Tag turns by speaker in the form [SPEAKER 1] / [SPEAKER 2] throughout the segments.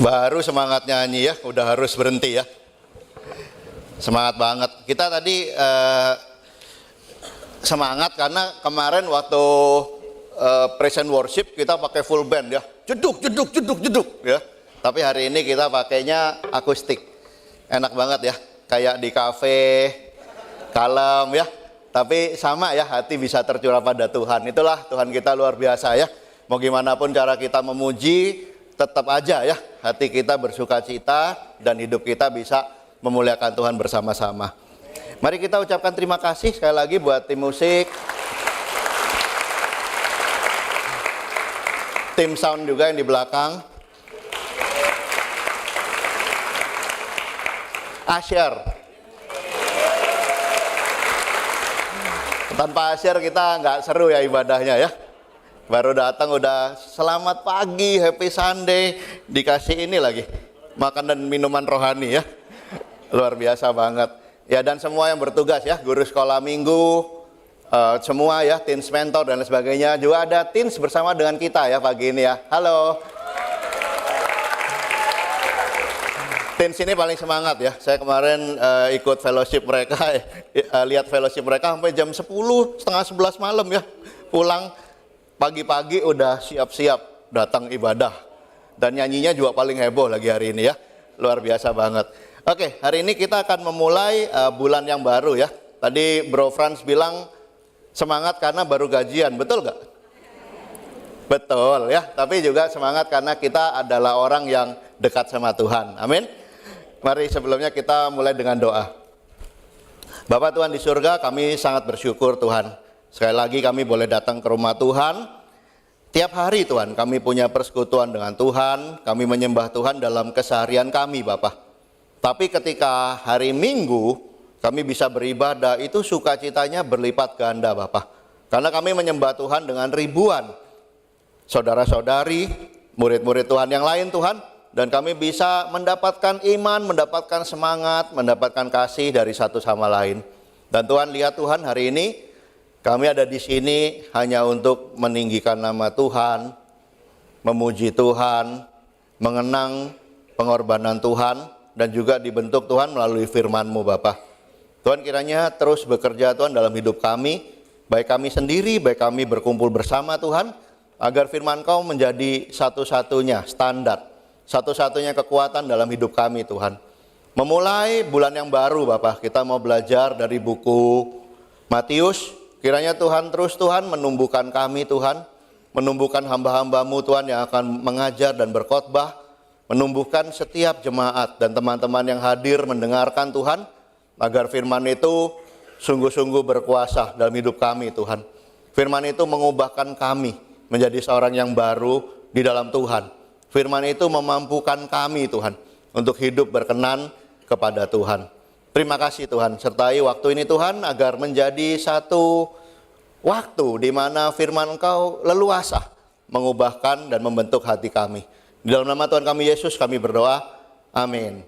[SPEAKER 1] Baru semangat nyanyi ya, udah harus berhenti ya. Semangat banget. Kita tadi semangat karena kemarin waktu present worship kita pakai full band ya. Jeduk ya. Tapi hari ini kita pakainya akustik. Enak banget ya, kayak di kafe, kalem ya. Tapi sama ya, hati bisa tercurah pada Tuhan. Itulah Tuhan kita luar biasa ya. Mau gimana pun cara kita memuji, tetap aja ya, hati kita bersuka cita dan hidup kita bisa memuliakan Tuhan bersama-sama. Mari kita ucapkan terima kasih sekali lagi buat tim musik, tim sound juga yang di belakang, Asyar. Tanpa Asyar kita nggak seru ya ibadahnya ya. Baru datang udah selamat pagi, happy Sunday, dikasih ini lagi, makan dan minuman rohani ya. Luar biasa banget. Ya, dan semua yang bertugas ya, guru sekolah minggu, semua ya, teens mentor dan lain sebagainya. Juga ada teens bersama dengan kita ya pagi ini ya. Halo. Teens ini paling semangat ya. Saya kemarin ikut fellowship mereka, lihat fellowship mereka sampai jam 10, setengah 11 malam ya. Pulang pagi-pagi udah siap-siap datang ibadah. Dan nyanyinya juga paling heboh lagi hari ini ya. Luar biasa banget. Oke, hari ini kita akan memulai bulan yang baru ya. Tadi Bro Franz bilang semangat karena baru gajian, betul gak? Betul ya, tapi juga semangat karena kita adalah orang yang dekat sama Tuhan. Amin. Mari sebelumnya kita mulai dengan doa. Bapak Tuhan di surga, kami sangat bersyukur Tuhan. Sekali lagi kami boleh datang ke rumah Tuhan. Tiap hari Tuhan kami punya persekutuan dengan Tuhan. Kami menyembah Tuhan dalam keseharian kami Bapak. Tapi ketika hari Minggu kami bisa beribadah, itu sukacitanya berlipat ganda Bapak. Karena kami menyembah Tuhan dengan ribuan saudara-saudari, murid-murid Tuhan yang lain Tuhan. Dan kami bisa mendapatkan iman, mendapatkan semangat, mendapatkan kasih dari satu sama lain. Dan Tuhan lihat Tuhan hari ini kami ada di sini hanya untuk meninggikan nama Tuhan, memuji Tuhan, mengenang pengorbanan Tuhan, dan juga dibentuk Tuhan melalui firman-Mu Bapa. Tuhan kiranya terus bekerja Tuhan dalam hidup kami, baik kami sendiri, baik kami berkumpul bersama Tuhan, agar firman Kau menjadi satu-satunya standar, satu-satunya kekuatan dalam hidup kami Tuhan. Memulai bulan yang baru Bapa, kita mau belajar dari buku Matius. Kiranya Tuhan terus Tuhan menumbuhkan kami Tuhan, menumbuhkan hamba-hamba-Mu Tuhan yang akan mengajar dan berkhotbah, menumbuhkan setiap jemaat dan teman-teman yang hadir mendengarkan Tuhan, agar firman itu sungguh-sungguh berkuasa dalam hidup kami Tuhan. Firman itu mengubahkan kami menjadi seorang yang baru di dalam Tuhan. Firman itu memampukan kami Tuhan untuk hidup berkenan kepada Tuhan. Terima kasih Tuhan, sertai waktu ini Tuhan agar menjadi satu waktu di mana firman Engkau leluasa mengubahkan dan membentuk hati kami. Di dalam nama Tuhan kami Yesus kami berdoa, amin.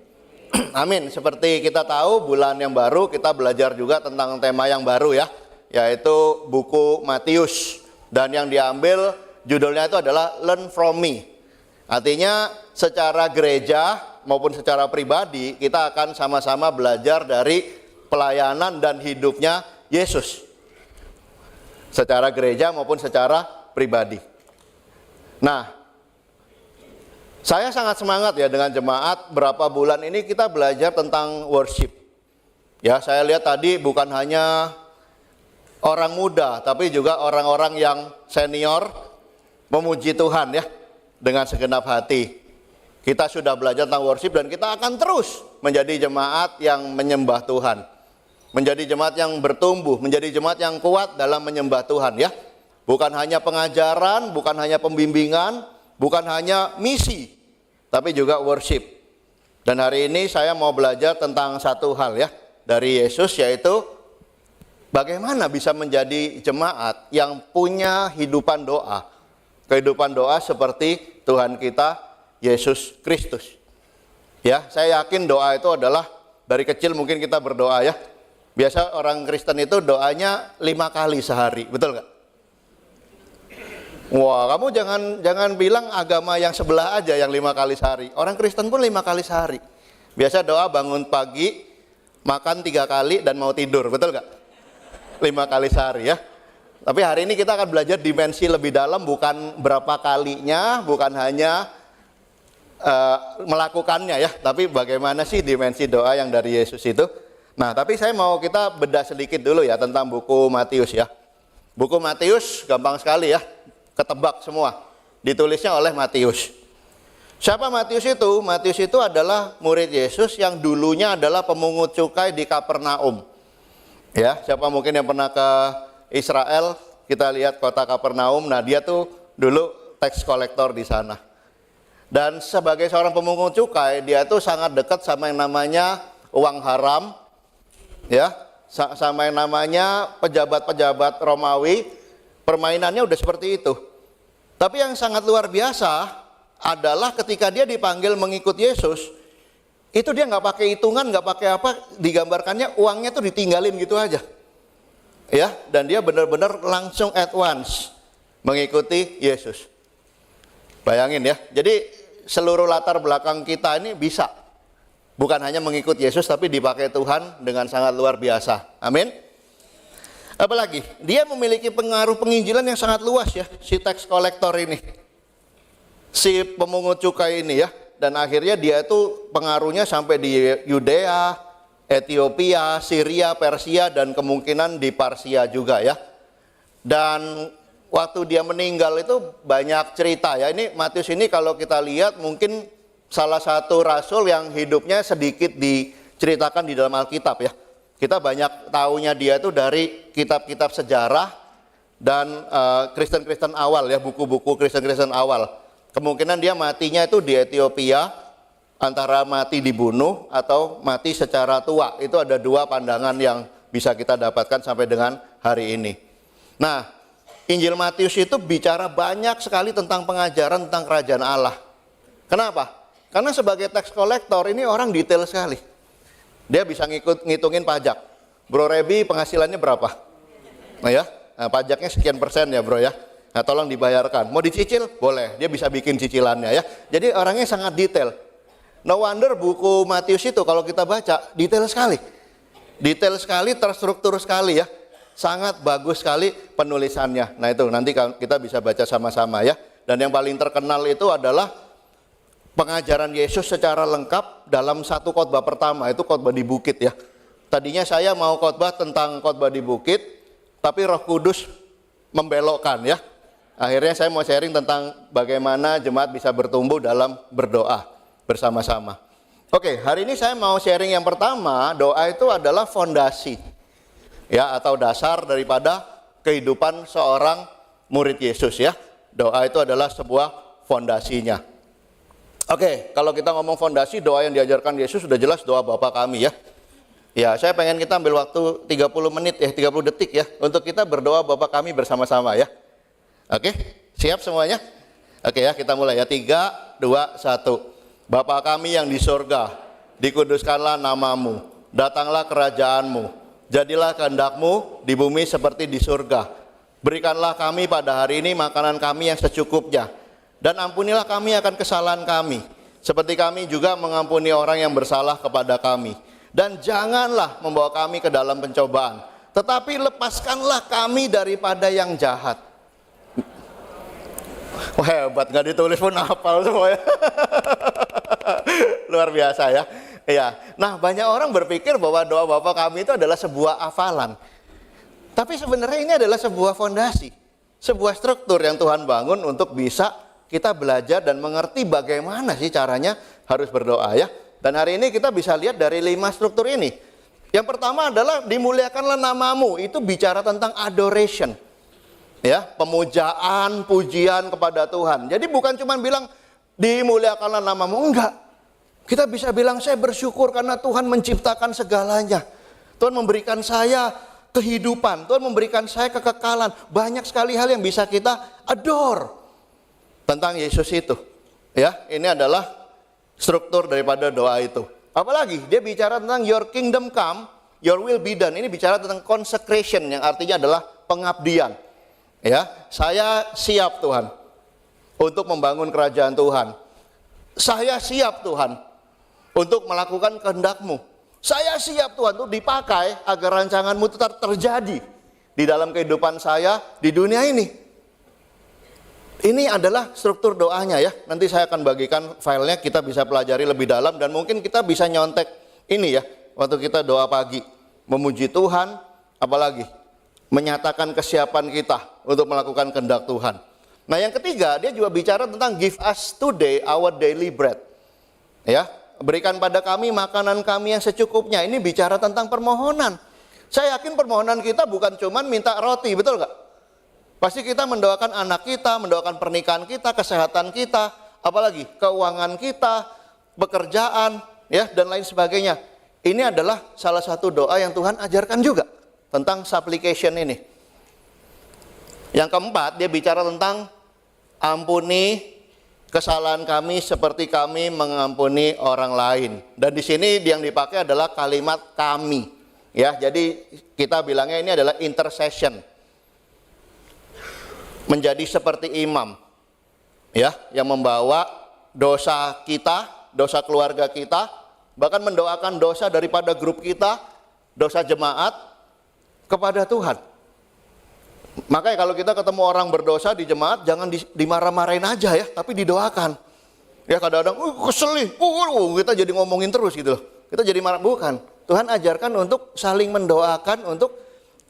[SPEAKER 1] Amin. Seperti kita tahu bulan yang baru kita belajar juga tentang tema yang baru ya, yaitu buku Matius. Dan yang diambil judulnya itu adalah Learn From Me. Artinya secara gereja maupun secara pribadi kita akan sama-sama belajar dari pelayanan dan hidupnya Yesus. Secara gereja maupun secara pribadi. Nah, saya sangat semangat ya dengan jemaat berapa bulan ini kita belajar tentang worship. Ya, saya lihat tadi bukan hanya orang muda, tapi juga orang-orang yang senior memuji Tuhan ya dengan segenap hati. Kita sudah belajar tentang worship dan kita akan terus menjadi jemaat yang menyembah Tuhan. Menjadi jemaat yang bertumbuh, menjadi jemaat yang kuat dalam menyembah Tuhan ya. Bukan hanya pengajaran, bukan hanya pembimbingan, bukan hanya misi, tapi juga worship. Dan hari ini saya mau belajar tentang satu hal ya dari Yesus, yaitu bagaimana bisa menjadi jemaat yang punya hidupan doa. Kehidupan doa seperti Tuhan kita Yesus Kristus. Ya, saya yakin doa itu adalah dari kecil mungkin kita berdoa ya. Biasa orang Kristen itu doanya 5 kali sehari, betul nggak? Wah, kamu jangan bilang agama yang sebelah aja yang 5 kali sehari. Orang Kristen pun 5 kali sehari. Biasa doa bangun pagi, makan 3 kali dan mau tidur, betul nggak? 5 kali sehari ya. Tapi hari ini kita akan belajar dimensi lebih dalam, bukan berapa kalinya, bukan hanya melakukannya ya, tapi bagaimana sih dimensi doa yang dari Yesus itu. Nah, tapi saya mau kita bedah sedikit dulu ya tentang buku Matius ya. Buku Matius gampang sekali ya, ketebak semua. Ditulisnya oleh Matius. Siapa Matius itu? Matius itu adalah murid Yesus yang dulunya adalah pemungut cukai di Kapernaum. Ya, siapa mungkin yang pernah ke Israel, kita lihat kota Kapernaum. Nah, dia tuh dulu tax collector di sana. Dan sebagai seorang pemungut cukai, dia tuh sangat dekat sama yang namanya uang haram, ya, sama yang namanya pejabat-pejabat Romawi. Permainannya udah seperti itu. Tapi yang sangat luar biasa adalah ketika dia dipanggil mengikut Yesus, itu dia nggak pakai hitungan, nggak pakai apa, digambarkannya uangnya tuh ditinggalin gitu aja. Ya, dan dia benar-benar langsung at once mengikuti Yesus. Bayangin ya, jadi seluruh latar belakang kita ini bisa bukan hanya mengikut Yesus, tapi dipakai Tuhan dengan sangat luar biasa. Amin. Apalagi dia memiliki pengaruh penginjilan yang sangat luas ya, si tax collector ini, si pemungut cukai ini ya. Dan akhirnya dia itu pengaruhnya sampai di Yudea, Ethiopia, Syria, Persia, dan kemungkinan di Parsia juga ya. Dan waktu dia meninggal itu banyak cerita ya. Ini Matius ini kalau kita lihat mungkin salah satu rasul yang hidupnya sedikit diceritakan di dalam Alkitab ya. Kita banyak tahunya dia itu dari kitab-kitab sejarah dan Kristen-Kristen awal ya, buku-buku Kristen-Kristen awal. Kemungkinan dia matinya itu di Ethiopia, antara mati dibunuh atau mati secara tua. Itu ada 2 pandangan yang bisa kita dapatkan sampai dengan hari ini. Nah, Injil Matius itu bicara banyak sekali tentang pengajaran tentang kerajaan Allah. Kenapa? Karena sebagai tax collector ini orang detail sekali. Dia bisa ngitungin pajak. Bro Rebi penghasilannya berapa? Nah ya, pajaknya sekian persen ya bro ya. Nah tolong dibayarkan. Mau dicicil? Boleh. Dia bisa bikin cicilannya ya. Jadi orangnya sangat detail. No wonder buku Matius itu kalau kita baca detail sekali. Detail sekali, terstruktur sekali ya. Sangat bagus sekali penulisannya. Nah itu nanti kita bisa baca sama-sama ya. Dan yang paling terkenal itu adalah pengajaran Yesus secara lengkap dalam satu khotbah pertama, itu khotbah di bukit ya. Tadinya saya mau khotbah tentang khotbah di bukit, tapi Roh Kudus membelokkan ya. Akhirnya saya mau sharing tentang bagaimana jemaat bisa bertumbuh dalam berdoa bersama-sama. Oke, hari ini saya mau sharing yang pertama, doa itu adalah fondasi ya, atau dasar daripada kehidupan seorang murid Yesus ya. Doa itu adalah sebuah fondasinya. Oke, kalau kita ngomong fondasi, doa yang diajarkan Yesus sudah jelas doa Bapa kami ya. Ya, saya pengen kita ambil waktu 30 menit 30 detik ya untuk kita berdoa Bapa kami bersama-sama ya. Oke, siap semuanya? Oke ya, kita mulai ya. 3, 2, 1. Bapa kami yang di surga, dikuduskanlah namamu, datanglah kerajaanmu, jadilah kehendak-Mu di bumi seperti di surga. Berikanlah kami pada hari ini makanan kami yang secukupnya, dan ampunilah kami akan kesalahan kami, seperti kami juga mengampuni orang yang bersalah kepada kami. Dan janganlah membawa kami ke dalam pencobaan, tetapi lepaskanlah kami daripada yang jahat. Wah, hebat, nggak ditulis pun hafal semua ya. Luar biasa ya. Iya. Nah, banyak orang berpikir bahwa doa Bapa kami itu adalah sebuah hafalan. Tapi sebenarnya ini adalah sebuah fondasi, sebuah struktur yang Tuhan bangun untuk bisa kita belajar dan mengerti bagaimana sih caranya harus berdoa ya. Dan hari ini kita bisa lihat dari 5 struktur ini. Yang pertama adalah dimuliakanlah namamu, itu bicara tentang adoration. Ya, pemujaan, pujian kepada Tuhan. Jadi bukan cuma bilang dimuliakanlah namamu, enggak. Kita bisa bilang saya bersyukur karena Tuhan menciptakan segalanya. Tuhan memberikan saya kehidupan, Tuhan memberikan saya kekekalan. Banyak sekali hal yang bisa kita adore tentang Yesus itu. Ya, ini adalah struktur daripada doa itu. Apalagi dia bicara tentang your kingdom come, your will be done. Ini bicara tentang consecration yang artinya adalah pengabdian. Ya, saya siap Tuhan untuk membangun kerajaan Tuhan. Saya siap Tuhan untuk melakukan kehendak-Mu. Saya siap Tuhan untuk dipakai agar rancangan-Mu tetap terjadi di dalam kehidupan saya di dunia ini. Ini adalah struktur doanya ya. Nanti saya akan bagikan filenya, kita bisa pelajari lebih dalam dan mungkin kita bisa nyontek ini ya. Waktu kita doa pagi, memuji Tuhan, apalagi menyatakan kesiapan kita untuk melakukan kehendak Tuhan. Nah yang ketiga, dia juga bicara tentang give us today our daily bread. Ya, berikan pada kami makanan kami yang secukupnya. Ini bicara tentang permohonan. Saya yakin permohonan kita bukan cuma minta roti, betul nggak? Pasti kita mendoakan anak kita, mendoakan pernikahan kita, kesehatan kita, apalagi keuangan kita, pekerjaan, ya dan lain sebagainya. Ini adalah salah satu doa yang Tuhan ajarkan juga tentang supplication ini. Yang keempat, dia bicara tentang ampuni kesalahan kami seperti kami mengampuni orang lain. Dan di sini yang dipakai adalah kalimat kami. Ya, jadi kita bilangnya ini adalah intercession. Menjadi seperti imam, ya, yang membawa dosa kita, dosa keluarga kita, bahkan mendoakan dosa daripada grup kita, dosa jemaat kepada Tuhan. Makanya kalau kita ketemu orang berdosa di jemaat, jangan dimarah-marahin aja ya, tapi didoakan. Ya kadang-kadang, kesel nih, kita jadi ngomongin terus gitu loh. Kita jadi marah, bukan. Tuhan ajarkan untuk saling mendoakan untuk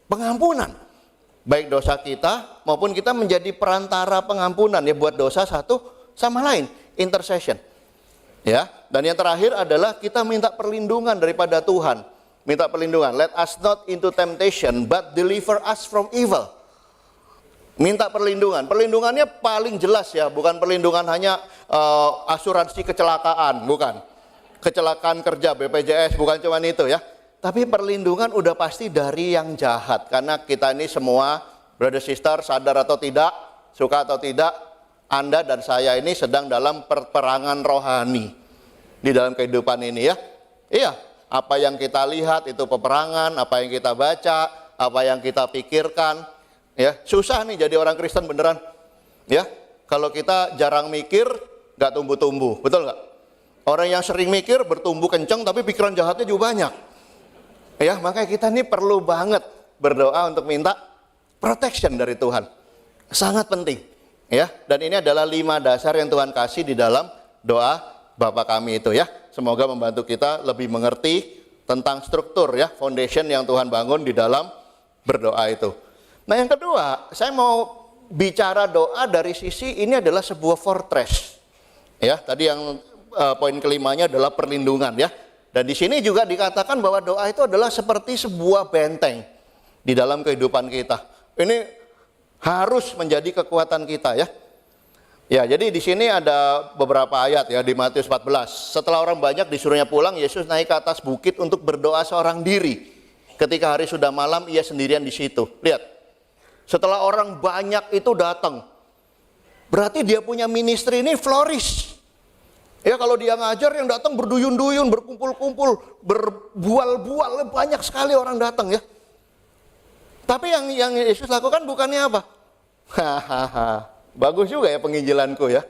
[SPEAKER 1] pengampunan. Baik dosa kita maupun kita menjadi perantara pengampunan ya buat dosa satu sama lain, intercession. Ya, dan yang terakhir adalah kita minta perlindungan daripada Tuhan. Minta perlindungan, let us not into temptation but deliver us from evil. Minta perlindungan. Perlindungannya paling jelas ya, bukan perlindungan hanya asuransi kecelakaan, bukan. Kecelakaan kerja BPJS, bukan cuma itu ya. Tapi perlindungan udah pasti dari yang jahat. Karena kita ini semua, brother sister, sadar atau tidak, suka atau tidak, Anda dan saya ini sedang dalam peperangan rohani. Di dalam kehidupan ini ya. Iya, apa yang kita lihat itu peperangan, apa yang kita baca, apa yang kita pikirkan. Ya, susah nih jadi orang Kristen beneran. Ya, kalau kita jarang mikir, gak tumbuh-tumbuh, betul gak? Orang yang sering mikir bertumbuh kenceng, tapi pikiran jahatnya juga banyak. Ya, makanya kita ini perlu banget berdoa untuk minta protection dari Tuhan. Sangat penting. Ya, dan ini adalah 5 dasar yang Tuhan kasih di dalam doa Bapa kami itu ya. Semoga membantu kita lebih mengerti tentang struktur ya, foundation yang Tuhan bangun di dalam berdoa itu. Nah, yang kedua, saya mau bicara doa dari sisi ini adalah sebuah fortress. Ya, tadi yang poin kelimanya adalah perlindungan ya. Dan di sini juga dikatakan bahwa doa itu adalah seperti sebuah benteng di dalam kehidupan kita. Ini harus menjadi kekuatan kita ya. Ya, jadi di sini ada beberapa ayat ya di Matius 14. Setelah orang banyak disuruhnya pulang, Yesus naik ke atas bukit untuk berdoa seorang diri. Ketika hari sudah malam, ia sendirian di situ. Lihat, setelah orang banyak itu datang, berarti dia punya ministry ini flourish. Ya kalau dia ngajar yang datang berduyun-duyun, berkumpul-kumpul, berbual-bual, banyak sekali orang datang ya. Tapi yang Yesus lakukan bukannya apa? Hahaha, bagus juga ya penginjilanku ya.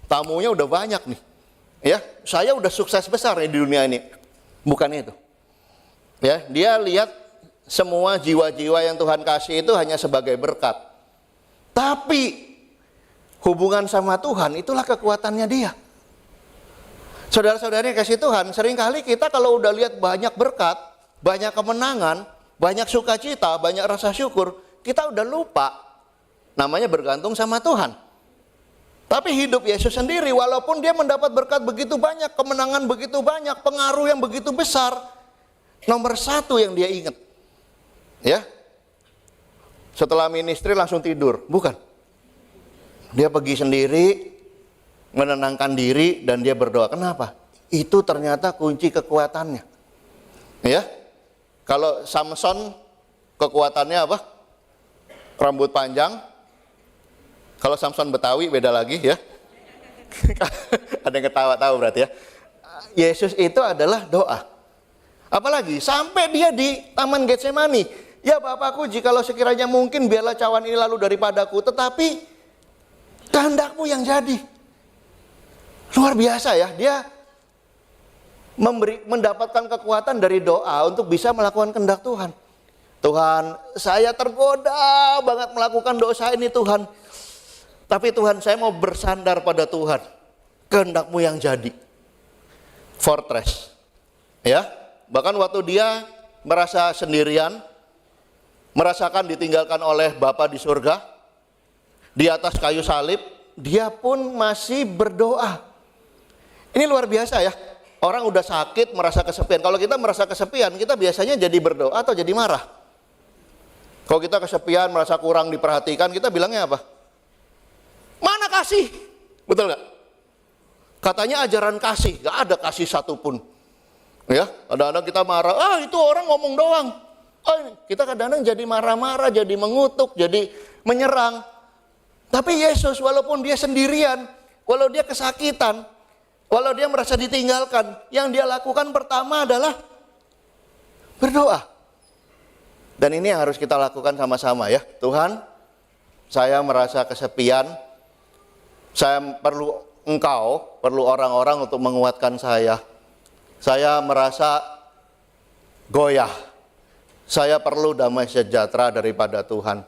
[SPEAKER 1] Tamunya udah banyak nih. Ya, saya udah sukses besar nih di dunia ini. Bukan itu. Ya, dia lihat semua jiwa-jiwa yang Tuhan kasih itu hanya sebagai berkat. Tapi hubungan sama Tuhan itulah kekuatannya dia. Saudara-saudari kasih Tuhan, seringkali kita kalau udah lihat banyak berkat, banyak kemenangan, banyak sukacita, banyak rasa syukur, kita udah lupa namanya bergantung sama Tuhan. Tapi hidup Yesus sendiri, walaupun dia mendapat berkat begitu banyak, kemenangan begitu banyak, pengaruh yang begitu besar, nomor satu yang dia ingat, ya, setelah ministry langsung tidur, bukan? Dia pergi sendiri, menenangkan diri dan dia berdoa. Kenapa? Itu ternyata kunci kekuatannya. Ya. Kalau Samson kekuatannya apa? Rambut panjang. Kalau Samson Betawi beda lagi ya. Ada yang ketawa tahu berarti ya. Yesus itu adalah doa. Apalagi sampai dia di Taman Getsemani, Ya Bapakku, jikalau sekiranya mungkin biarlah cawan ini lalu daripadaku, tetapi kehendak-Mu yang jadi. Luar biasa ya, dia mendapatkan kekuatan dari doa untuk bisa melakukan kehendak Tuhan. Tuhan, saya tergoda banget melakukan dosa ini Tuhan. Tapi Tuhan, saya mau bersandar pada Tuhan. Kehendak-Mu yang jadi. Fortress. Ya, bahkan waktu dia merasa sendirian, merasakan ditinggalkan oleh Bapa di surga, di atas kayu salib, dia pun masih berdoa. Ini luar biasa ya. Orang udah sakit, merasa kesepian. Kalau kita merasa kesepian, kita biasanya jadi berdoa atau jadi marah. Kalau kita kesepian, merasa kurang diperhatikan, kita bilangnya apa? Mana kasih? Betul nggak? Katanya ajaran kasih, nggak ada kasih satupun. Ya, kadang-kadang kita marah, itu orang ngomong doang. Kita kadang-kadang jadi marah-marah, jadi mengutuk, jadi menyerang. Tapi Yesus walaupun dia sendirian, walau dia kesakitan, walau dia merasa ditinggalkan, yang dia lakukan pertama adalah berdoa. Dan ini yang harus kita lakukan sama-sama ya. Tuhan, saya merasa kesepian, saya perlu Engkau, perlu orang-orang untuk menguatkan saya. Saya merasa goyah. Saya perlu damai sejahtera daripada Tuhan.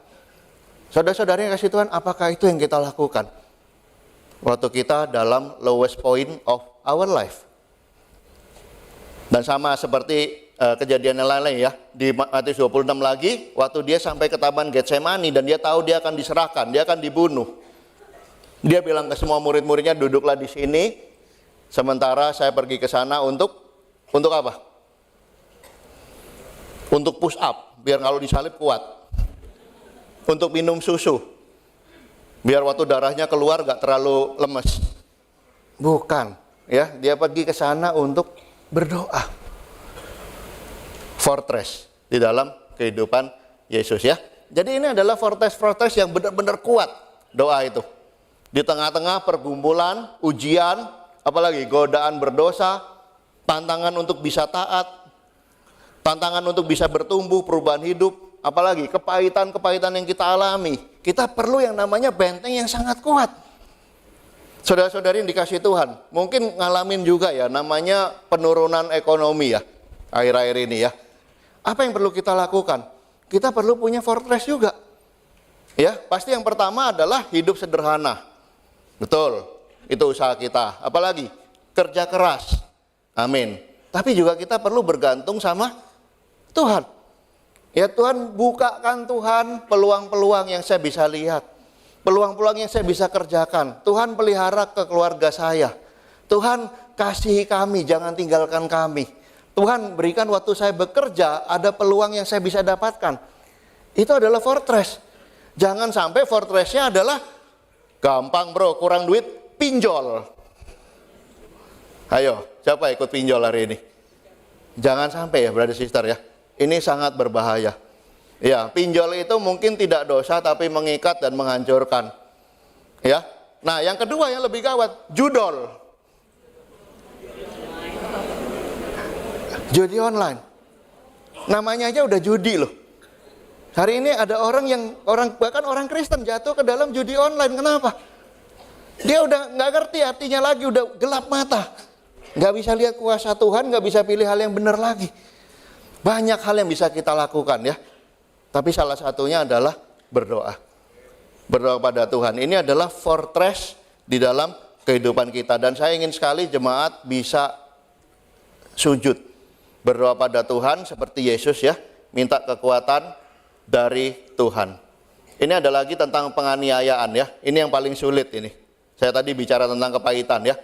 [SPEAKER 1] Saudara-saudari yang kasih Tuhan, apakah itu yang kita lakukan waktu kita dalam lowest point of our life? Dan sama seperti kejadian yang lain ya, di Matius 26 lagi, waktu dia sampai ke Taman Getsemani dan dia tahu dia akan diserahkan, dia akan dibunuh. Dia bilang ke semua murid-muridnya, duduklah di sini, sementara saya pergi ke sana untuk apa? Untuk push up, biar kalau disalib kuat. Untuk minum susu, biar waktu darahnya keluar gak terlalu lemes. Bukan, ya, dia pergi ke sana untuk berdoa. Fortress di dalam kehidupan Yesus ya. Jadi ini adalah fortress yang benar-benar kuat doa itu. Di tengah-tengah pergumulan, ujian, apalagi godaan berdosa, tantangan untuk bisa taat, tantangan untuk bisa bertumbuh, perubahan hidup, apalagi kepahitan-kepahitan yang kita alami. Kita perlu yang namanya benteng yang sangat kuat. Saudara-saudari yang dikasih Tuhan, mungkin ngalamin juga ya namanya penurunan ekonomi ya, akhir-akhir ini ya. Apa yang perlu kita lakukan? Kita perlu punya fortress juga. Ya, pasti yang pertama adalah hidup sederhana. Betul, itu usaha kita. Apalagi kerja keras. Amin. Tapi juga kita perlu bergantung sama Tuhan. Ya Tuhan, bukakan Tuhan peluang-peluang yang saya bisa lihat. Peluang-peluang yang saya bisa kerjakan. Tuhan pelihara ke keluarga saya. Tuhan kasihi kami, jangan tinggalkan kami. Tuhan berikan waktu saya bekerja, ada peluang yang saya bisa dapatkan. Itu adalah fortress. Jangan sampai fortressnya adalah gampang bro, kurang duit, pinjol. Ayo, siapa ikut pinjol hari ini? Jangan sampai ya brother sister ya. Ini sangat berbahaya. Ya, pinjol itu mungkin tidak dosa tapi mengikat dan menghancurkan. Ya. Nah, yang kedua yang lebih gawat, judol. Judi online. Namanya aja udah judi loh. Hari ini ada bahkan orang Kristen jatuh ke dalam judi online. Kenapa? Dia udah nggak ngerti artinya lagi, udah gelap mata. Nggak bisa lihat kuasa Tuhan, nggak bisa pilih hal yang benar lagi. Banyak hal yang bisa kita lakukan ya. Tapi salah satunya adalah berdoa. Berdoa pada Tuhan. Ini adalah fortress di dalam kehidupan kita. Dan saya ingin sekali jemaat bisa sujud. Berdoa pada Tuhan seperti Yesus ya. Minta kekuatan dari Tuhan. Ini ada lagi tentang penganiayaan ya. Ini yang paling sulit ini. Saya tadi bicara tentang kepahitan ya.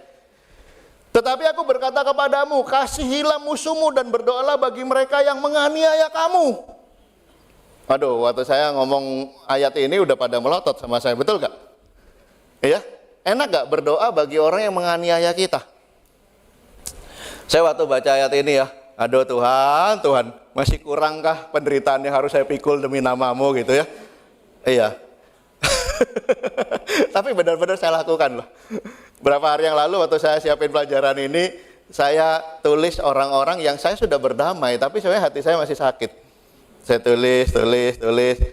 [SPEAKER 1] Tetapi aku berkata kepadamu, kasihilah musuhmu dan berdoalah bagi mereka yang menganiaya kamu. Aduh, waktu saya ngomong ayat ini udah pada melotot sama saya, betul gak? Iya? Enak gak berdoa bagi orang yang menganiaya kita? Saya waktu baca ayat ini ya, aduh Tuhan, masih kurangkah penderitaan yang harus saya pikul demi namamu gitu ya? Iya. Tapi benar-benar saya lakukan loh. Berapa hari yang lalu waktu saya siapin pelajaran ini, saya tulis orang-orang yang saya sudah berdamai, tapi sebenarnya hati saya masih sakit. Saya tulis,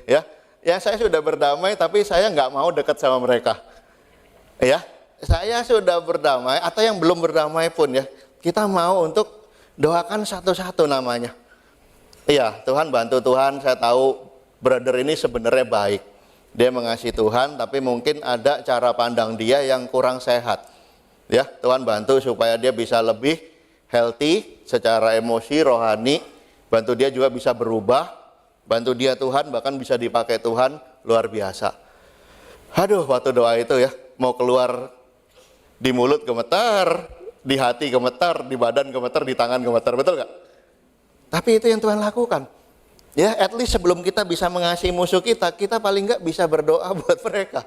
[SPEAKER 1] ya. Ya saya sudah berdamai, tapi saya nggak mau dekat sama mereka. Ya, saya sudah berdamai atau yang belum berdamai pun ya, kita mau untuk doakan satu-satu namanya. Iya, Tuhan bantu Tuhan, saya tahu brother ini sebenarnya baik. Dia mengasihi Tuhan, tapi mungkin ada cara pandang dia yang kurang sehat. Ya, Tuhan bantu supaya dia bisa lebih healthy secara emosi, rohani. Bantu dia juga bisa berubah. Bantu dia Tuhan, bahkan bisa dipakai Tuhan, luar biasa. Aduh, waktu doa itu ya, mau keluar di mulut gemetar, di hati gemetar, di badan gemetar, di tangan gemetar, betul nggak? Tapi itu yang Tuhan lakukan. Ya, at least sebelum kita bisa mengasihi musuh kita, kita paling nggak bisa berdoa buat mereka.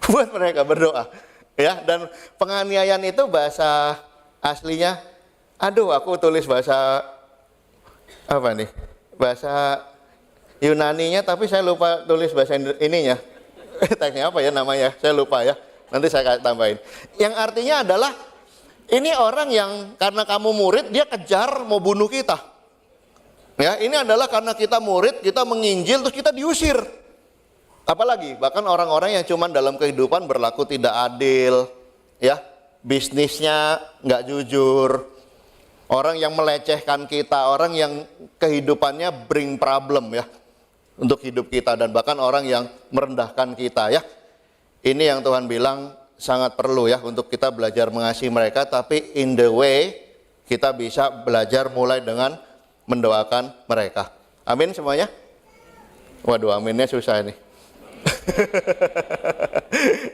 [SPEAKER 1] Buat mereka berdoa. Ya, dan penganiayaan itu bahasa aslinya, aduh aku tulis bahasa, apa nih? Bahasa Yunaninya, tapi saya lupa tulis bahasa ininya. Teksnya apa ya namanya? Saya lupa ya. Nanti saya tambahin. Yang artinya adalah, ini orang yang karena kamu murid, dia kejar mau bunuh kita. Ya, ini adalah karena kita murid, kita menginjil, terus kita diusir. Apalagi, bahkan orang-orang yang cuman dalam kehidupan berlaku tidak adil, ya, bisnisnya nggak jujur, orang yang melecehkan kita, orang yang kehidupannya bring problem ya, untuk hidup kita, dan bahkan orang yang merendahkan kita ya. Ini yang Tuhan bilang sangat perlu ya, untuk kita belajar mengasihi mereka, tapi in the way, kita bisa belajar mulai dengan mendoakan mereka. Amin semuanya? Waduh, aminnya susah ini.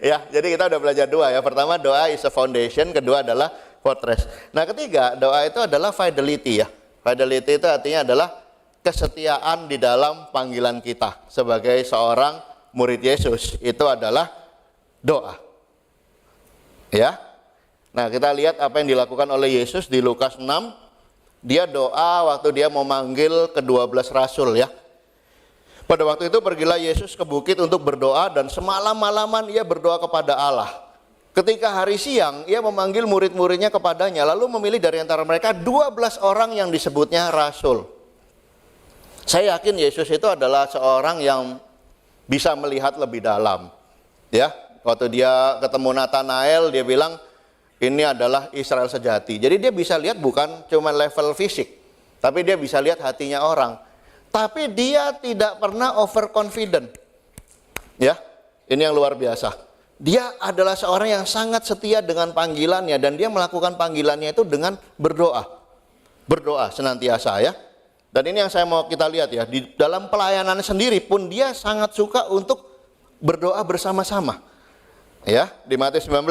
[SPEAKER 1] Ya, jadi kita udah belajar doa ya. Pertama, doa is a foundation, kedua adalah fortress. Nah, ketiga, doa itu adalah fidelity ya. Fidelity itu artinya adalah kesetiaan di dalam panggilan kita sebagai seorang murid Yesus. Itu adalah doa. Ya. Nah, kita lihat apa yang dilakukan oleh Yesus di Lukas 6. Dia doa waktu dia mau manggil ke-12 rasul ya. Pada waktu itu pergilah Yesus ke bukit untuk berdoa, dan semalam-malaman ia berdoa kepada Allah. Ketika hari siang, ia memanggil murid-muridnya kepadanya, lalu memilih dari antara mereka 12 orang yang disebutnya rasul. Saya yakin Yesus itu adalah seorang yang bisa melihat lebih dalam. Ya, waktu dia ketemu Nathanael, dia bilang, ini adalah Israel sejati. Jadi dia bisa lihat bukan cuma level fisik, tapi dia bisa lihat hatinya orang. Tapi dia tidak pernah overconfident. Ya, ini yang luar biasa. Dia adalah seorang yang sangat setia dengan panggilannya, dan dia melakukan panggilannya itu dengan berdoa. Berdoa senantiasa ya. Dan ini yang saya mau kita lihat ya, di dalam pelayanan sendiri pun dia sangat suka untuk berdoa bersama-sama. Ya, di Matius 19.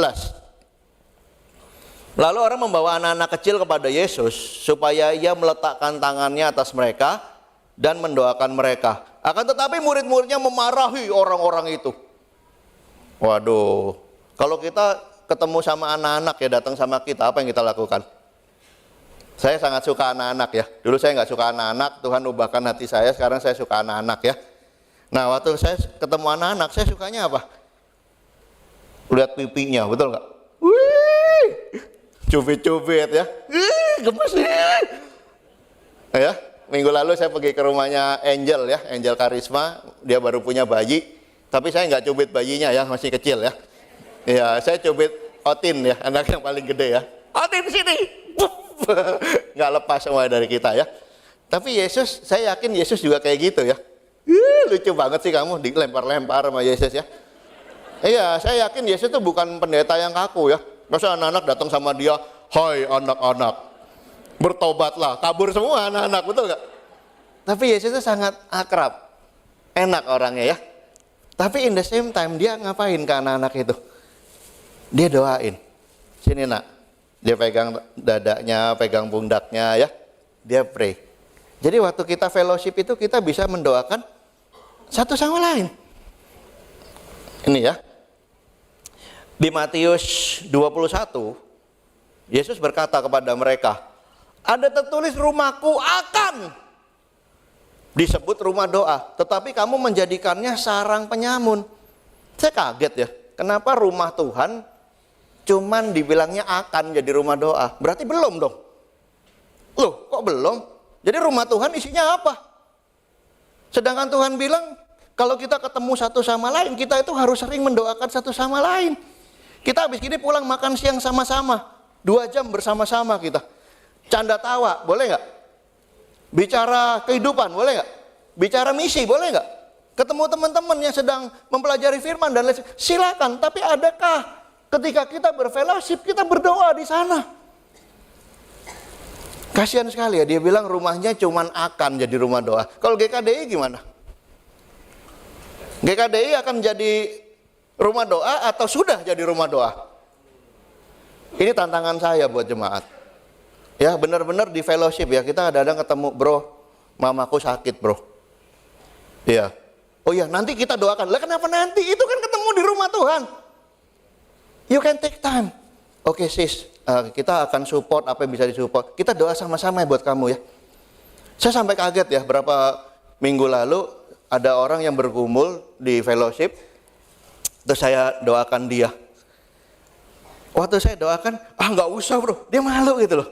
[SPEAKER 1] Lalu orang membawa anak-anak kecil kepada Yesus supaya ia meletakkan tangannya atas mereka dan mendoakan mereka. Akan tetapi murid-muridnya memarahi orang-orang itu. Waduh, kalau kita ketemu sama anak-anak ya, datang sama kita, apa yang kita lakukan? Saya sangat suka anak-anak ya. Dulu saya nggak suka anak-anak, Tuhan ubahkan hati saya, sekarang saya suka anak-anak ya. Nah, waktu saya ketemu anak-anak, saya sukanya apa? Lihat pipinya, betul nggak? Wih, cubit-cubit ya. Gemes ya. Minggu lalu saya pergi ke rumahnya Angel ya, Angel Karisma, dia baru punya bayi, tapi saya nggak cubit bayinya ya, masih kecil ya. Ya, saya cubit Otin ya, anak yang paling gede ya. Otin sini, nggak lepas semua dari kita ya. Tapi Yesus, saya yakin Yesus juga kayak gitu ya. Lucu banget sih kamu dilempar-lempar sama Yesus ya. Iya, saya yakin Yesus itu bukan pendeta yang kaku ya. Masa anak-anak datang sama dia, hai anak-anak, bertobatlah, kabur semua anak-anak, betul gak? Tapi Yesus itu sangat akrab, enak orangnya ya. Tapi in the same time dia ngapain ke anak-anak itu? Dia doain, sini nak. Dia pegang dadanya, pegang pundaknya ya. Dia pray. Jadi waktu kita fellowship itu kita bisa mendoakan satu sama lain. Ini ya. Di Matius 21, Yesus berkata kepada mereka, ada tertulis rumahku akan disebut rumah doa, tetapi kamu menjadikannya sarang penyamun. Saya kaget ya, kenapa rumah Tuhan cuman dibilangnya akan jadi rumah doa? Berarti belum dong. Loh, kok belum? Jadi rumah Tuhan isinya apa? Sedangkan Tuhan bilang, kalau kita ketemu satu sama lain, kita itu harus sering mendoakan satu sama lain. Kita habis gini pulang makan siang sama-sama, 2 jam bersama-sama kita. Canda tawa, boleh nggak? Bicara kehidupan, boleh nggak? Bicara misi, boleh nggak? Ketemu teman-teman yang sedang mempelajari firman dan lain, silakan. Tapi adakah ketika kita berfellowship, kita berdoa di sana? Kasihan sekali ya, dia bilang rumahnya cuman akan jadi rumah doa. Kalau GKDI gimana? GKDI akan jadi rumah doa atau sudah jadi rumah doa? Ini tantangan saya buat jemaat. Ya, benar-benar di fellowship ya, kita kadang-kadang ketemu, bro, mamaku sakit bro. Iya. Oh iya, nanti kita doakan. Lah kenapa nanti? Itu kan ketemu di rumah Tuhan. You can take time. Oke sis, kita akan support apa yang bisa disupport. Kita doa sama-sama ya buat kamu ya. Saya sampai kaget ya, berapa minggu lalu ada orang yang bergumul di fellowship, terus saya doakan dia. Waktu saya doakan, nggak usah bro, dia malu gitu loh.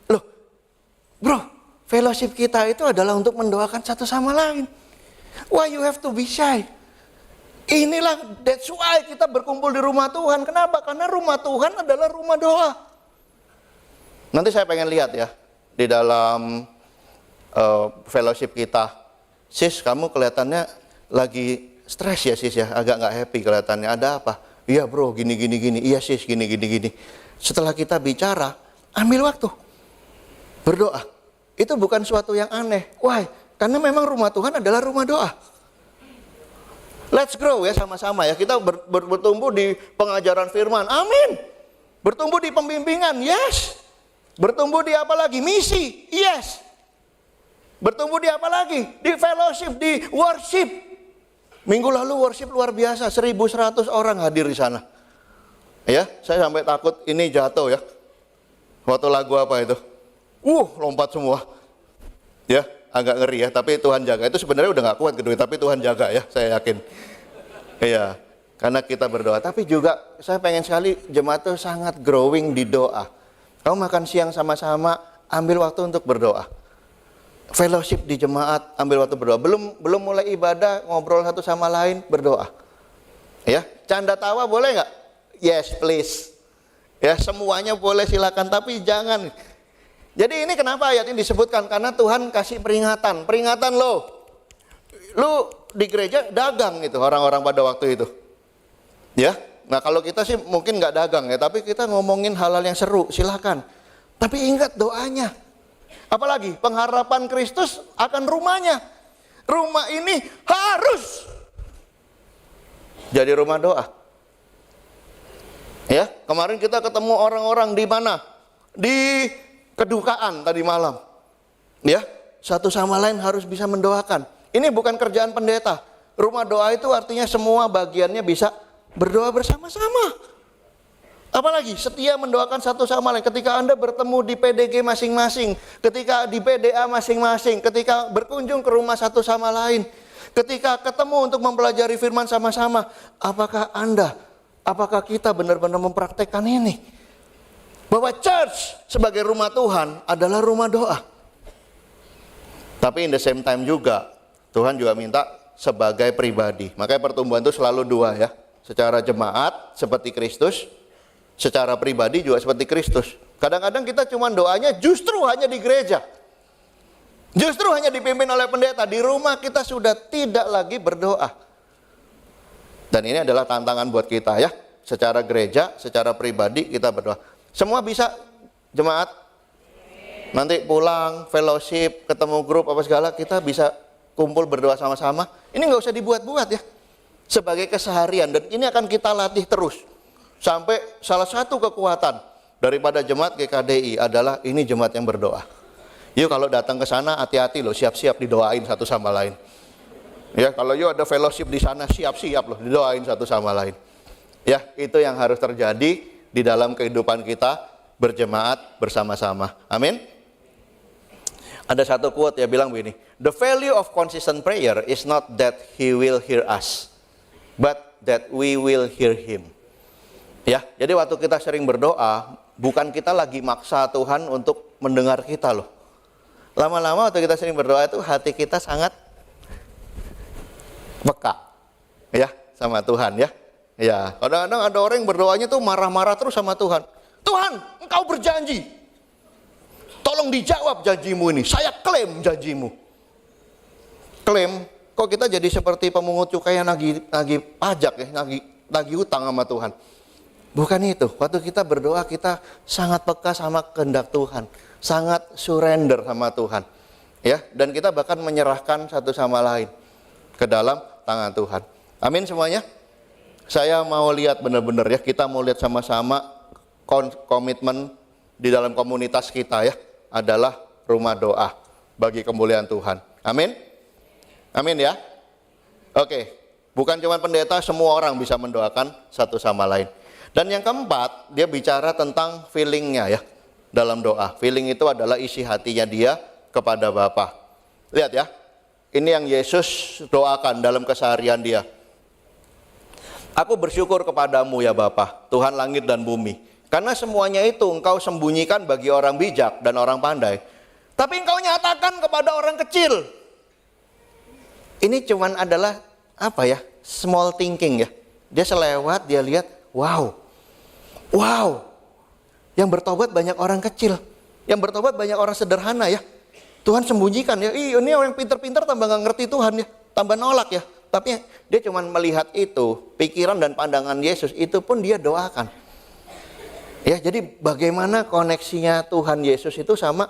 [SPEAKER 1] Loh, bro, fellowship kita itu adalah untuk mendoakan satu sama lain. Why you have to be shy? Inilah, that's why kita berkumpul di rumah Tuhan. Kenapa? Karena rumah Tuhan adalah rumah doa. Nanti saya pengen lihat ya, di dalam fellowship kita. Sis, kamu kelihatannya lagi stres ya sis ya, agak nggak happy kelihatannya. Ada apa? Iya bro, gini. Iya sis, gini. Setelah kita bicara, ambil waktu. Berdoa. Itu bukan suatu yang aneh. Why? Karena memang rumah Tuhan adalah rumah doa. Let's grow ya sama-sama ya. Kita bertumbuh di pengajaran firman. Amin. Bertumbuh di pembimbingan. Yes. Bertumbuh di apa lagi? Misi. Yes. Bertumbuh di apa lagi? Di fellowship, di worship. Minggu lalu worship luar biasa. 1.100 orang hadir di sana. Ya, saya sampai takut ini jatuh ya. Waktu lagu apa itu? Lompat semua. Ya. Agak ngeri ya, tapi Tuhan jaga. Itu sebenarnya udah gak kuat gedung, tapi Tuhan jaga ya, saya yakin. Iya, karena kita berdoa. Tapi juga saya pengen sekali jemaat itu sangat growing di doa. Kamu makan siang sama-sama, ambil waktu untuk berdoa. Fellowship di jemaat, ambil waktu berdoa. Belum mulai ibadah, ngobrol satu sama lain, berdoa. Ya, canda tawa boleh nggak? Yes, please. Ya, semuanya boleh silakan, tapi jangan. Jadi ini kenapa ayat ini disebutkan? Karena Tuhan kasih peringatan. Peringatan lo. Lu di gereja dagang itu orang-orang pada waktu itu. Ya. Nah kalau kita sih mungkin nggak dagang ya. Tapi kita ngomongin hal-hal yang seru. Silakan. Tapi ingat doanya. Apalagi pengharapan Kristus akan rumahnya. Rumah ini harus jadi rumah doa. Ya. Kemarin kita ketemu orang-orang di mana? Di kedukaan tadi malam. Ya, satu sama lain harus bisa mendoakan. Ini bukan kerjaan pendeta. Rumah doa itu artinya semua bagiannya bisa berdoa bersama-sama. Apalagi setia mendoakan satu sama lain. Ketika Anda bertemu di PDG masing-masing, ketika di PDA masing-masing, ketika berkunjung ke rumah satu sama lain, ketika ketemu untuk mempelajari firman sama-sama, apakah kita benar-benar mempraktekkan ini? Bahwa church sebagai rumah Tuhan adalah rumah doa. Tapi in the same time juga Tuhan juga minta sebagai pribadi. Makanya pertumbuhan itu selalu dua ya. Secara jemaat seperti Kristus, secara pribadi juga seperti Kristus. Kadang-kadang kita cuma doanya justru hanya di gereja. Justru hanya dipimpin oleh pendeta. Di rumah kita sudah tidak lagi berdoa. Dan ini adalah tantangan buat kita ya. Secara gereja, secara pribadi kita berdoa. Semua bisa jemaat. Nanti pulang, fellowship, ketemu grup apa segala, kita bisa kumpul berdoa sama-sama. Ini nggak usah dibuat-buat ya. Sebagai keseharian, dan ini akan kita latih terus. Sampai salah satu kekuatan daripada jemaat GKDI adalah ini jemaat yang berdoa. Yuk kalau datang ke sana hati-hati loh, siap-siap didoain satu sama lain. Ya, kalau yuk ada fellowship di sana, siap-siap loh didoain satu sama lain. Ya, itu yang harus terjadi di dalam kehidupan kita berjemaat bersama-sama. Amin. Ada satu quote ya bilang begini, the value of consistent prayer is not that he will hear us, but that we will hear him. Ya, jadi waktu kita sering berdoa, bukan kita lagi maksa Tuhan untuk mendengar kita loh. Lama-lama waktu kita sering berdoa itu hati kita sangat peka ya sama Tuhan ya. Ya, kadang-kadang ada orang yang berdoanya tuh marah-marah terus sama Tuhan. Tuhan, Engkau berjanji. Tolong dijawab janjimu ini. Saya klaim janjimu. Klaim, kok kita jadi seperti pemungut cukai yang nagih pajak ya, nagih utang sama Tuhan. Bukan itu. Waktu kita berdoa kita sangat peka sama kehendak Tuhan, sangat surrender sama Tuhan. Ya, dan kita bahkan menyerahkan satu sama lain ke dalam tangan Tuhan. Amin semuanya. Saya mau lihat benar-benar ya, kita mau lihat sama-sama komitmen di dalam komunitas kita ya, adalah rumah doa bagi kemuliaan Tuhan. Amin. Amin ya. Oke, bukan cuma pendeta, semua orang bisa mendoakan satu sama lain. Dan yang keempat, dia bicara tentang feelingnya ya dalam doa. Feeling itu adalah isi hatinya dia kepada Bapa. Lihat ya, ini yang Yesus doakan dalam keseharian dia. Aku bersyukur kepadamu ya Bapa, Tuhan langit dan bumi. Karena semuanya itu Engkau sembunyikan bagi orang bijak dan orang pandai. Tapi Engkau nyatakan kepada orang kecil. Ini cuman adalah apa ya, small thinking ya. Dia selewat, dia lihat, wow. Yang bertobat banyak orang kecil. Yang bertobat banyak orang sederhana ya. Tuhan sembunyikan ya, ini orang pintar-pintar tambah gak ngerti Tuhan ya. Tambah nolak ya. Tapi dia cuma melihat itu, pikiran dan pandangan Yesus, itu pun dia doakan. Ya, jadi bagaimana koneksinya Tuhan Yesus itu sama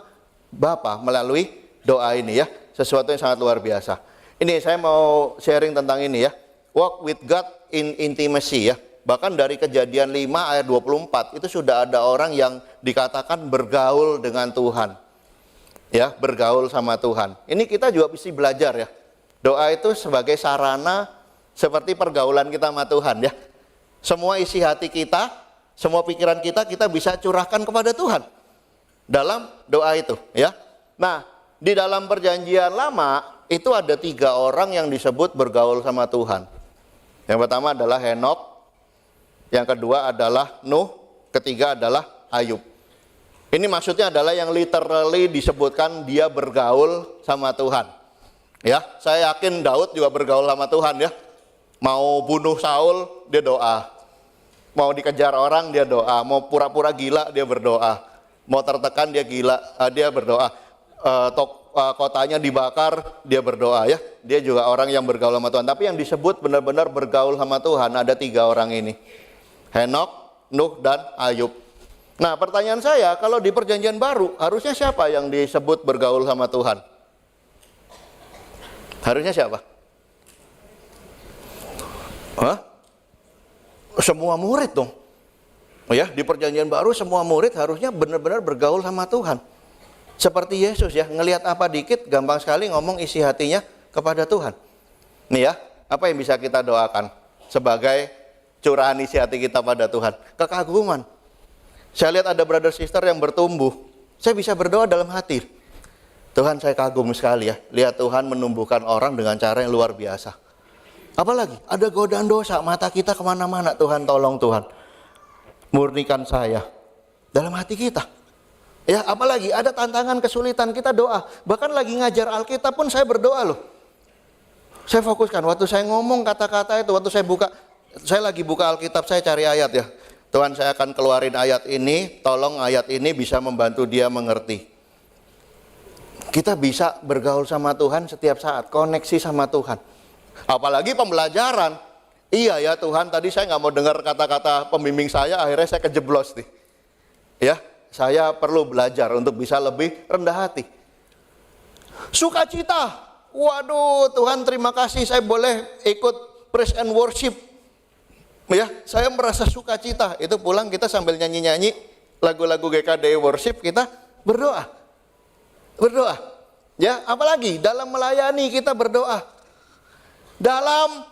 [SPEAKER 1] Bapa melalui doa ini ya. Sesuatu yang sangat luar biasa. Ini saya mau sharing tentang ini ya. Walk with God in intimacy ya. Bahkan dari Kejadian 5 ayat 24 itu sudah ada orang yang dikatakan bergaul dengan Tuhan. Ya, bergaul sama Tuhan. Ini kita juga mesti belajar ya. Doa itu sebagai sarana seperti pergaulan kita sama Tuhan ya. Semua isi hati kita, semua pikiran kita bisa curahkan kepada Tuhan dalam doa itu ya. Nah, di dalam perjanjian lama itu ada 3 orang yang disebut bergaul sama Tuhan. Yang pertama adalah Henok, yang kedua adalah Nuh, ketiga adalah Ayub. Ini maksudnya adalah yang literally disebutkan dia bergaul sama Tuhan. Ya, saya yakin Daud juga bergaul sama Tuhan ya. Mau bunuh Saul, dia doa. Mau dikejar orang, dia doa. Mau pura-pura gila, dia berdoa. Mau tertekan, dia gila, dia berdoa. Kotanya dibakar, dia berdoa ya. Dia juga orang yang bergaul sama Tuhan. Tapi yang disebut benar-benar bergaul sama Tuhan ada 3 orang ini. Henok, Nuh, dan Ayub. Nah, pertanyaan saya, kalau di perjanjian baru, harusnya siapa yang disebut bergaul sama Tuhan? Harusnya siapa? Hah? Semua murid dong. Ya, di perjanjian baru semua murid harusnya benar-benar bergaul sama Tuhan. Seperti Yesus ya, ngelihat apa dikit gampang sekali ngomong isi hatinya kepada Tuhan. Nih ya, apa yang bisa kita doakan sebagai curahan isi hati kita pada Tuhan? Kekaguman. Saya lihat ada brother sister yang bertumbuh. Saya bisa berdoa dalam hati. Tuhan, saya kagum sekali ya, lihat Tuhan menumbuhkan orang dengan cara yang luar biasa. Apalagi ada godaan dosa, mata kita kemana-mana. Tuhan, tolong Tuhan, murnikan saya dalam hati kita. Ya, apalagi ada tantangan, kesulitan, kita doa. Bahkan lagi ngajar Alkitab pun saya berdoa loh. Saya fokuskan, waktu saya ngomong kata-kata itu, waktu saya lagi buka Alkitab, saya cari ayat ya. Tuhan, saya akan keluarin ayat ini, tolong ayat ini bisa membantu dia mengerti. Kita bisa bergaul sama Tuhan setiap saat, koneksi sama Tuhan. Apalagi pembelajaran. Iya ya Tuhan, tadi saya nggak mau dengar kata-kata pembimbing saya, akhirnya saya kejeblos nih. Ya, saya perlu belajar untuk bisa lebih rendah hati. Sukacita. Waduh, Tuhan terima kasih saya boleh ikut praise and worship. Ya, saya merasa sukacita. Itu pulang kita sambil nyanyi-nyanyi lagu-lagu GKD worship, kita berdoa. Berdoa, ya, apalagi dalam melayani kita berdoa, dalam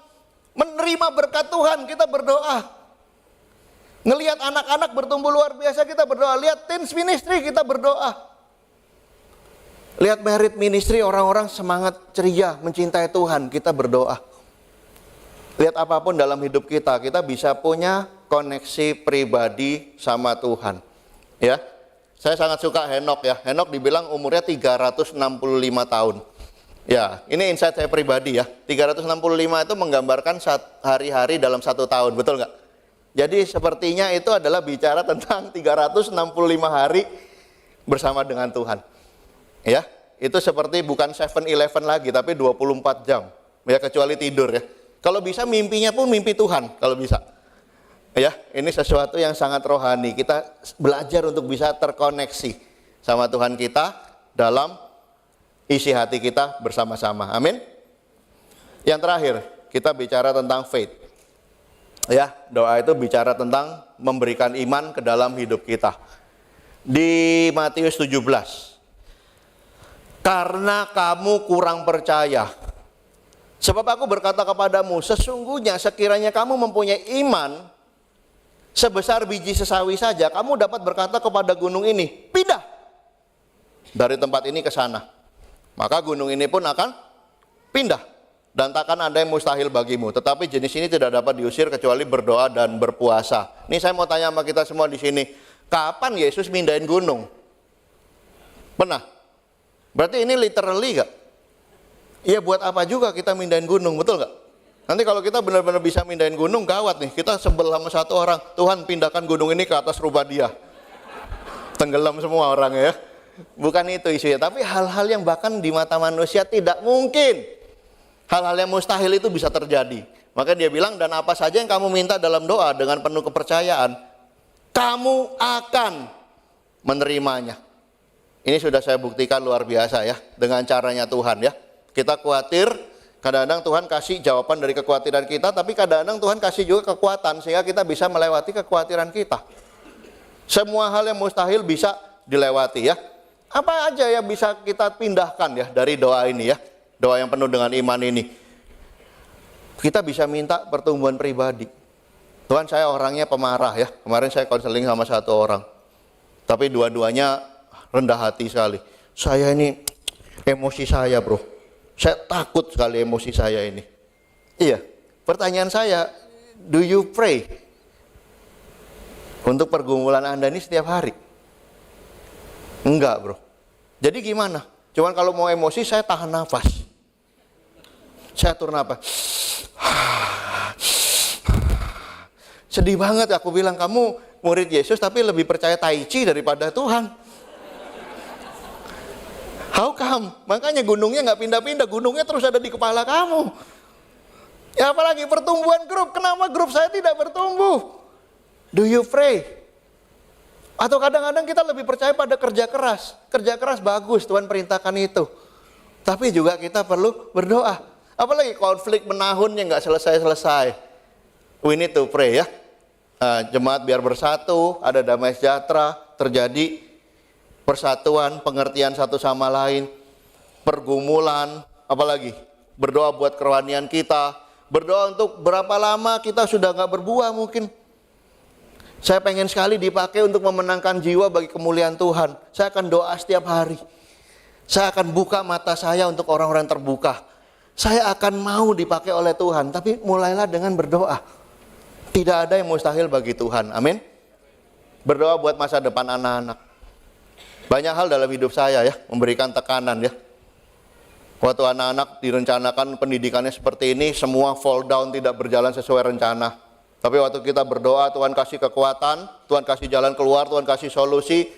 [SPEAKER 1] menerima berkat Tuhan kita berdoa, ngelihat anak-anak bertumbuh luar biasa kita berdoa, lihat teens ministry kita berdoa, lihat merit ministry orang-orang semangat ceria mencintai Tuhan kita berdoa, lihat apapun dalam hidup kita bisa punya koneksi pribadi sama Tuhan, ya. Saya sangat suka Henok ya. Henok dibilang umurnya 365 tahun. Ya, ini insight saya pribadi ya. 365 itu menggambarkan hari-hari dalam 1 tahun, betul nggak? Jadi sepertinya itu adalah bicara tentang 365 hari bersama dengan Tuhan. Ya, itu seperti bukan 7-Eleven lagi, tapi 24 jam. Ya, kecuali tidur ya. Kalau bisa mimpinya pun mimpi Tuhan, kalau bisa. Ya, ini sesuatu yang sangat rohani. Kita belajar untuk bisa terkoneksi sama Tuhan kita dalam isi hati kita bersama-sama. Amin. Yang terakhir, kita bicara tentang faith. Ya, doa itu bicara tentang memberikan iman ke dalam hidup kita. Di Matius 17. Karena kamu kurang percaya. Sebab aku berkata kepadamu, sesungguhnya sekiranya kamu mempunyai iman sebesar biji sesawi saja, kamu dapat berkata kepada gunung ini, pindah dari tempat ini ke sana. Maka gunung ini pun akan pindah. Dan takkan ada yang mustahil bagimu. Tetapi jenis ini tidak dapat diusir kecuali berdoa dan berpuasa. Ini saya mau tanya sama kita semua di sini. Kapan Yesus mindahin gunung? Pernah? Berarti ini literally gak? Iya, buat apa juga kita mindahin gunung, betul gak? Nanti kalau kita benar-benar bisa mindahin gunung, gawat nih. Kita sebel sama satu orang. Tuhan, pindahkan gunung ini ke atas rumah dia. Tenggelam semua orang ya. Bukan itu isunya, tapi hal-hal yang bahkan di mata manusia tidak mungkin. Hal-hal yang mustahil itu bisa terjadi. Maka dia bilang, dan apa saja yang kamu minta dalam doa dengan penuh kepercayaan, kamu akan menerimanya. Ini sudah saya buktikan luar biasa ya, dengan caranya Tuhan ya. Kita khawatir, kadang-kadang Tuhan kasih jawaban dari kekhawatiran kita, tapi kadang-kadang Tuhan kasih juga kekuatan, sehingga kita bisa melewati kekhawatiran kita. Semua hal yang mustahil bisa dilewati ya. Apa aja yang bisa kita pindahkan ya dari doa ini ya. Doa yang penuh dengan iman ini. Kita bisa minta pertumbuhan pribadi. Tuhan, saya orangnya pemarah ya. Kemarin saya konseling sama satu orang. Tapi dua-duanya rendah hati sekali. Saya ini emosi saya bro. Saya takut sekali emosi saya ini. Iya. Pertanyaan saya, do you pray untuk pergumulan Anda ini setiap hari? Enggak bro. Jadi gimana? Cuman kalau mau emosi saya tahan nafas. Saya atur nafas. Sedih banget aku bilang, kamu murid Yesus tapi lebih percaya tai chi daripada Tuhan. How come? Makanya gunungnya nggak pindah-pindah, gunungnya terus ada di kepala kamu. Ya apalagi pertumbuhan grup, kenapa grup saya tidak bertumbuh? Do you pray? Atau kadang-kadang kita lebih percaya pada kerja keras. Kerja keras bagus, Tuhan perintahkan itu. Tapi juga kita perlu berdoa. Apalagi konflik menahun yang nggak selesai-selesai. We need to pray ya. Jemaat biar bersatu, ada damai sejahtera, terjadi persatuan, pengertian satu sama lain, pergumulan, apalagi berdoa buat kerohanian kita. Berdoa untuk berapa lama kita sudah nggak berbuah mungkin. Saya pengen sekali dipakai untuk memenangkan jiwa bagi kemuliaan Tuhan. Saya akan doa setiap hari. Saya akan buka mata saya untuk orang-orang terbuka. Saya akan mau dipakai oleh Tuhan. Tapi mulailah dengan berdoa. Tidak ada yang mustahil bagi Tuhan. Amin. Berdoa buat masa depan anak-anak. Banyak hal dalam hidup saya ya, memberikan tekanan ya. Waktu anak-anak direncanakan pendidikannya seperti ini, semua fall down, tidak berjalan sesuai rencana. Tapi waktu kita berdoa, Tuhan kasih kekuatan, Tuhan kasih jalan keluar, Tuhan kasih solusi,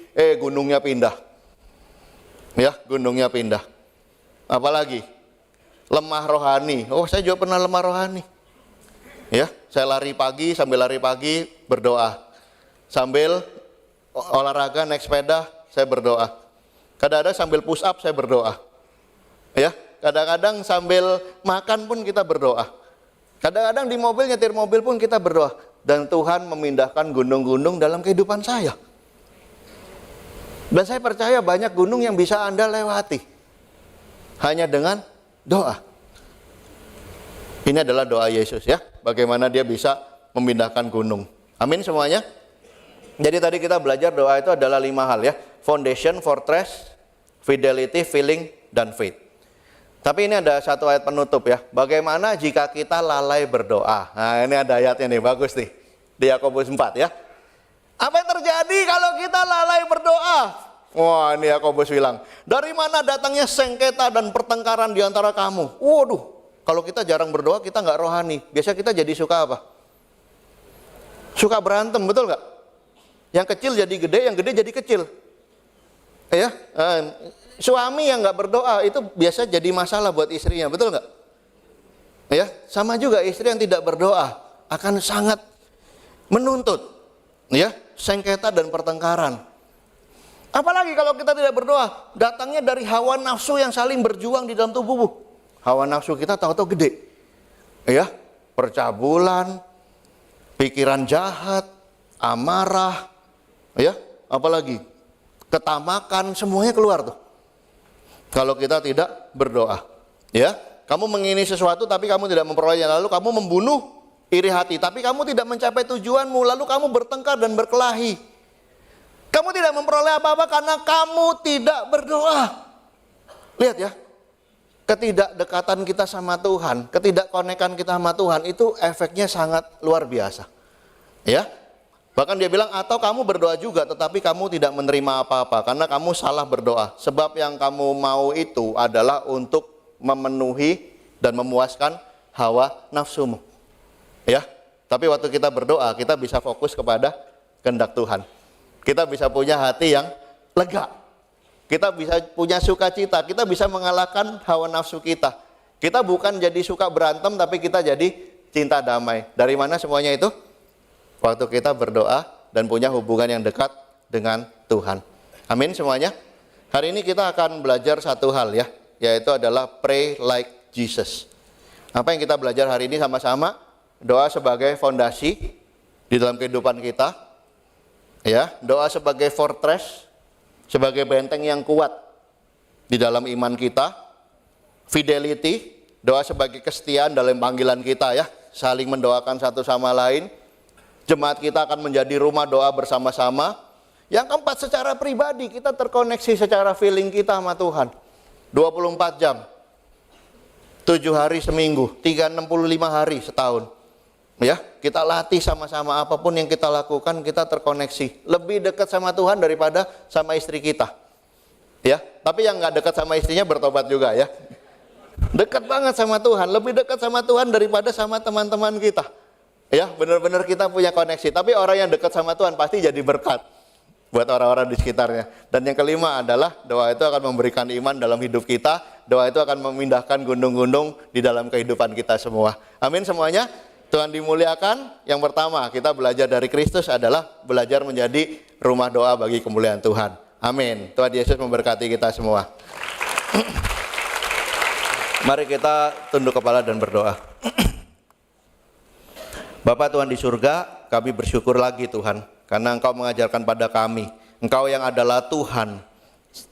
[SPEAKER 1] gunungnya pindah. Ya, gunungnya pindah. Apalagi? Lemah rohani. Oh, saya juga pernah lemah rohani. Ya, saya lari pagi, sambil lari pagi, berdoa. Sambil olahraga, naik sepeda, saya berdoa. Kadang-kadang sambil push up, saya berdoa. Ya, kadang-kadang sambil makan pun kita berdoa. Kadang-kadang di mobil, nyetir mobil pun kita berdoa. Dan Tuhan memindahkan gunung-gunung dalam kehidupan saya. Dan saya percaya banyak gunung yang bisa Anda lewati. Hanya dengan doa. Ini adalah doa Yesus ya. Bagaimana dia bisa memindahkan gunung. Amin semuanya. Jadi tadi kita belajar doa itu adalah 5 hal ya. Foundation, fortress, fidelity, feeling, dan faith. Tapi ini ada satu ayat penutup ya. Bagaimana jika kita lalai berdoa? Nah ini ada ayatnya nih, bagus nih. Di Yakobus 4 ya. Apa yang terjadi kalau kita lalai berdoa? Wah, ini Yakobus bilang, dari mana datangnya sengketa dan pertengkaran di antara kamu? Waduh, kalau kita jarang berdoa, kita nggak rohani. Biasa kita jadi suka apa? Suka berantem, betul nggak? Yang kecil jadi gede, yang gede jadi kecil. Ya, suami yang nggak berdoa itu biasa jadi masalah buat istrinya, betul nggak? Ya, sama juga istri yang tidak berdoa akan sangat menuntut, ya, sengketa dan pertengkaran. Apalagi kalau kita tidak berdoa, datangnya dari hawa nafsu yang saling berjuang di dalam tubuhmu. Hawa nafsu kita tahu-tahu gede, ya, percabulan, pikiran jahat, amarah, ya, apalagi ketamakan, semuanya keluar tuh. Kalau kita tidak berdoa, ya. Kamu mengingini sesuatu tapi kamu tidak memperolehnya, lalu kamu membunuh iri hati, tapi kamu tidak mencapai tujuanmu, lalu kamu bertengkar dan berkelahi. Kamu tidak memperoleh apa-apa karena kamu tidak berdoa. Lihat ya, ketidakdekatan kita sama Tuhan, ketidakkonekan kita sama Tuhan itu efeknya sangat luar biasa. Ya, bahkan dia bilang, atau kamu berdoa juga tetapi kamu tidak menerima apa-apa karena kamu salah berdoa. Sebab yang kamu mau itu adalah untuk memenuhi dan memuaskan hawa nafsumu. Ya, tapi waktu kita berdoa, kita bisa fokus kepada kehendak Tuhan. Kita bisa punya hati yang lega. Kita bisa punya sukacita, kita bisa mengalahkan hawa nafsu kita. Kita bukan jadi suka berantem, tapi kita jadi cinta damai. Dari mana semuanya itu? Waktu kita berdoa dan punya hubungan yang dekat dengan Tuhan. Amin semuanya. Hari ini kita akan belajar satu hal ya, yaitu adalah pray like Jesus. Apa yang kita belajar hari ini sama-sama? Doa sebagai fondasi di dalam kehidupan kita. Ya, doa sebagai fortress, sebagai benteng yang kuat di dalam iman kita. Fidelity, doa sebagai kesetiaan dalam panggilan kita ya, saling mendoakan satu sama lain. Jemaat kita akan menjadi rumah doa bersama-sama. Yang keempat, secara pribadi kita terkoneksi secara feeling kita sama Tuhan. 24 jam, 7 hari seminggu, 365 hari setahun. Ya, kita latih sama-sama, apapun yang kita lakukan kita terkoneksi. Lebih dekat sama Tuhan daripada sama istri kita. Ya, tapi yang nggak dekat sama istrinya bertobat juga ya. Dekat banget sama Tuhan, lebih dekat sama Tuhan daripada sama teman-teman kita. Ya, benar-benar kita punya koneksi. Tapi orang yang dekat sama Tuhan pasti jadi berkat buat orang-orang di sekitarnya. Dan yang kelima adalah doa itu akan memberikan iman dalam hidup kita. Doa itu akan memindahkan gunung-gunung di dalam kehidupan kita semua. Amin semuanya. Tuhan dimuliakan. Yang pertama kita belajar dari Kristus adalah belajar menjadi rumah doa bagi kemuliaan Tuhan. Amin. Tuhan Yesus memberkati kita semua. Mari kita tunduk kepala dan berdoa. Bapa Tuhan di surga, kami bersyukur lagi Tuhan, karena Engkau mengajarkan pada kami, Engkau yang adalah Tuhan,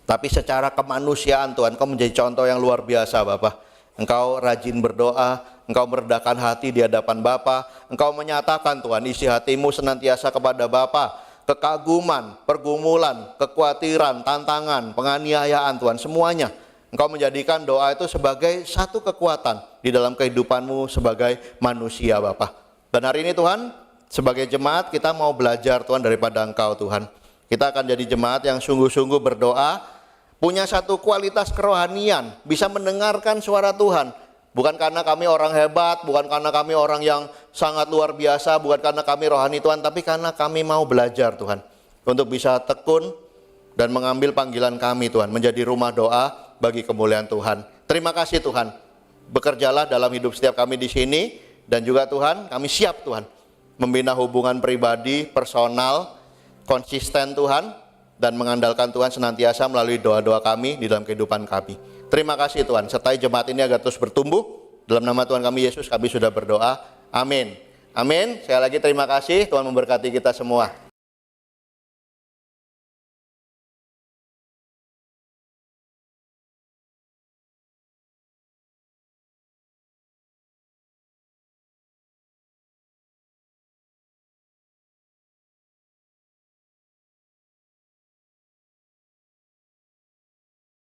[SPEAKER 1] tapi secara kemanusiaan Tuhan, Engkau menjadi contoh yang luar biasa Bapa. Engkau rajin berdoa, Engkau meredakan hati di hadapan Bapa, Engkau menyatakan Tuhan isi hatimu senantiasa kepada Bapa. Kekaguman, pergumulan, kekhawatiran, tantangan, penganiayaan Tuhan, semuanya Engkau menjadikan doa itu sebagai satu kekuatan di dalam kehidupanmu sebagai manusia Bapa. Dan hari ini Tuhan, sebagai jemaat kita mau belajar Tuhan daripada Engkau Tuhan. Kita akan jadi jemaat yang sungguh-sungguh berdoa, punya satu kualitas kerohanian, bisa mendengarkan suara Tuhan. Bukan karena kami orang hebat, bukan karena kami orang yang sangat luar biasa, bukan karena kami rohani Tuhan, tapi karena kami mau belajar Tuhan. Untuk bisa tekun dan mengambil panggilan kami Tuhan, menjadi rumah doa bagi kemuliaan Tuhan. Terima kasih Tuhan, bekerjalah dalam hidup setiap kami di sini. Dan juga Tuhan, kami siap Tuhan, membina hubungan pribadi, personal, konsisten Tuhan, dan mengandalkan Tuhan senantiasa melalui doa-doa kami di dalam kehidupan kami. Terima kasih Tuhan, sertai jemaat ini agar terus bertumbuh. Dalam nama Tuhan kami Yesus kami sudah berdoa. Amin. Amin. Sekali lagi terima kasih, Tuhan memberkati kita semua.